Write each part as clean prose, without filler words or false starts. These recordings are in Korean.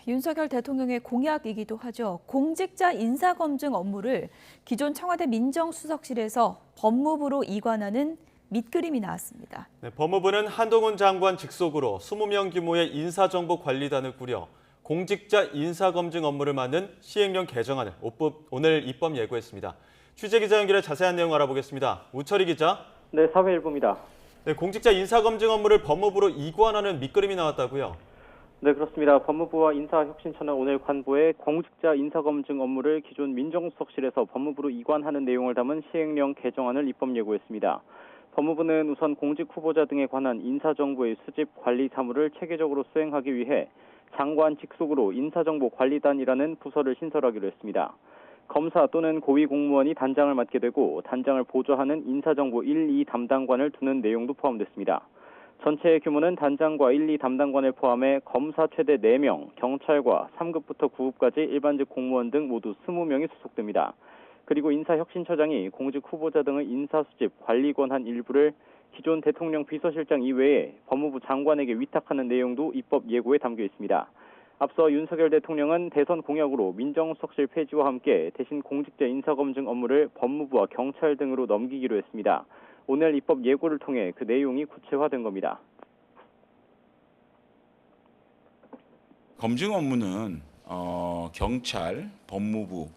윤석열 대통령의 공약이기도 하죠. 공직자 인사검증 업무를 기존 청와대 민정수석실에서 법무부로 이관하는 밑그림이 나왔습니다. 네, 법무부는 한동훈 장관 직속으로 20명 규모의 인사정보관리단을 꾸려 공직자 인사검증 업무를 맡는 시행령 개정안을 오늘 입법 예고했습니다. 취재기자 연결해 자세한 내용 알아보겠습니다. 우철희 기자. 네, 사회일보입니다. 네, 공직자 인사검증 업무를 법무부로 이관하는 밑그림이 나왔다고요? 네, 그렇습니다. 법무부와 인사혁신처는 오늘 관보에 공직자 인사검증 업무를 기존 민정수석실에서 법무부로 이관하는 내용을 담은 시행령 개정안을 입법 예고했습니다. 법무부는 우선 공직 후보자 등에 관한 인사정보의 수집, 관리 사무를 체계적으로 수행하기 위해 장관 직속으로 인사정보관리단이라는 부서를 신설하기로 했습니다. 검사 또는 고위공무원이 단장을 맡게 되고 단장을 보좌하는 인사정보 1, 2 담당관을 두는 내용도 포함됐습니다. 전체 규모는 단장과 1, 2 담당관을 포함해 검사 최대 4명, 경찰과 3급부터 9급까지 일반직 공무원 등 모두 20명이 소속됩니다. 그리고 인사혁신처장이 공직 후보자 등의 인사수집, 관리 권한 일부를 기존 대통령 비서실장 이외에 법무부 장관에게 위탁하는 내용도 입법 예고에 담겨 있습니다. 앞서 윤석열 대통령은 대선 공약으로 민정수석실 폐지와 함께 대신 공직자 인사검증 업무를 법무부와 경찰 등으로 넘기기로 했습니다. 오늘 입법 예고를 통해 그 내용이 구체화된 겁니다. 검증 업무는 경찰, 법무부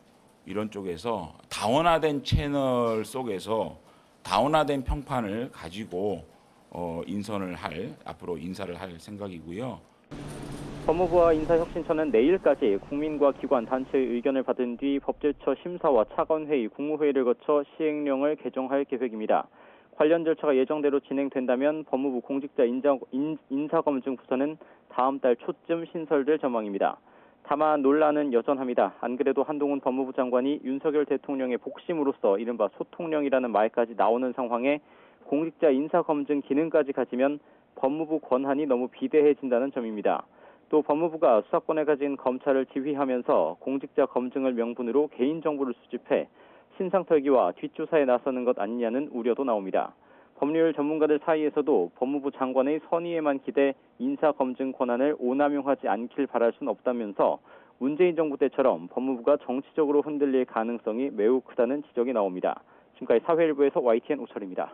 이런 쪽에서 다원화된 채널 속에서 다원화된 평판을 가지고 앞으로 인사를 할 생각이고요. 법무부와 인사혁신처는 내일까지 국민과 기관, 단체의 의견을 받은 뒤 법제처 심사와 차관회의, 국무회의를 거쳐 시행령을 개정할 계획입니다. 관련 절차가 예정대로 진행된다면 법무부 공직자 인사검증 부서는 다음 달 초쯤 신설될 전망입니다. 다만 논란은 여전합니다. 안 그래도 한동훈 법무부 장관이 윤석열 대통령의 복심으로서 이른바 소통령이라는 말까지 나오는 상황에 공직자 인사검증 기능까지 가지면 법무부 권한이 너무 비대해진다는 점입니다. 또 법무부가 수사권을 가진 검찰을 지휘하면서 공직자 검증을 명분으로 개인정보를 수집해 신상털기와 뒷조사에 나서는 것 아니냐는 우려도 나옵니다. 법률 전문가들 사이에서도 법무부 장관의 선의에만 기대 인사검증 권한을 오남용하지 않길 바랄 수는 없다면서 문재인 정부 때처럼 법무부가 정치적으로 흔들릴 가능성이 매우 크다는 지적이 나옵니다. 지금까지 사회일보에서 YTN 우철입니다.